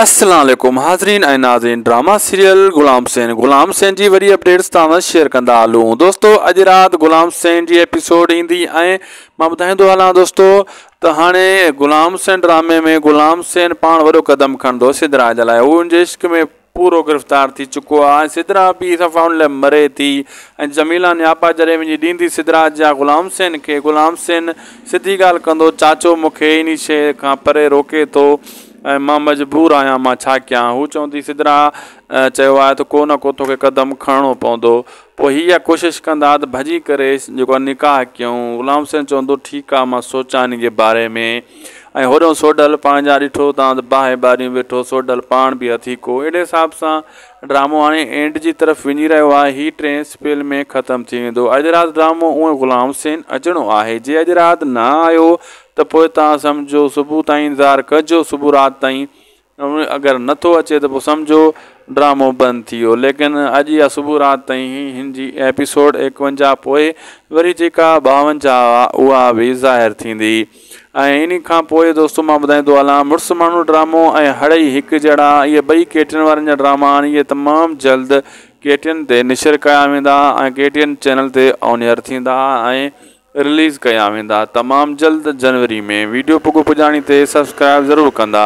अस्सलाम वालेकुम हाज़रीन ऐं नाज़रीन। ड्रामा सीरियल गुलाम सैन जी वरी अपडेट्स तव्हां शेयर कंदा हलूं। दोस्तों अॼु राति गुलाम सैन जी एपिसोड ईंदी ऐं मां ॿुधाईंदो हलां दोस्तों त हाणे गुलाम सैन ड्रामे में गुलाम सैन पाण वॾो क़दम खणंदो सिदरा जे लाइ। उहो उनजे इश्क में पूरो गिरफ़्तार थी चुको आहे। सिदरा बि सफ़ा उन लाइ मरे थी ऐं जमीला न्यापा जॾहिं वञी ॾींदी सिदरा जा गुलाम सैन खे, गुलाम सैन सिधी ॻाल्हि कंदो, चाचो मूंखे इन शइ खां परे रोके थो ऐं मां मजबूर आहियां, मां छा कयां। हू चवंदी सिदरा चयो आहे त को न को तोखे क़दम खणणो पवंदो। पोइ हीअ कोशिशि कंदा त भॼी करे जेको निकाह कयूं। गुलाम सैन चवंदो ठीकु आहे, मां सोचां इन जे बारे में। ऐं होॾो सोडल पाण जा ॾिठो तव्हां त बाहि ॿारियूं वेठो, सोडल पाण बि हथी को। अहिड़े हिसाब सां ड्रामो हाणे एंड जी तरफ़ वञी रहियो आहे। हीअ टे स्पेल में ख़तमु थी वेंदो। अॼु राति ड्रामो उहो गुलाम सैन अचिणो आहे। जे अॼु राति न आयो त पोइ तव्हां सम्झो सुबुह ताईं इंतज़ारु कजो, सुबुह राति ताईं। अगरि नथो अचे त पोइ सम्झो ड्रामो बंदि थी वियो। लेकिन अॼु या सुबुह राति ताईं हिन जी एपिसोड 51 पोइ वरी जेका 52 आहे उहा बि ज़ाहिर थींदी। ऐं इन खां पोइ दोस्तों मां ॿुधाईंदो हलां मुड़ुसु माण्हू ड्रामो ऐं हड़ई हिकु जहिड़ा, इहे ॿई KTN वारनि जा ड्रामा आहिनि। इहे तमामु जल्द KTN ते निशर कया वेंदा ऐं KTN चैनल ते ऑन एयर थींदा ऐं रिलीज़ कया वेंदा तमामु जल्द जनवरी में। वीडियो पुॼाणी ते सब्सक्राइब ज़रूरु कंदा।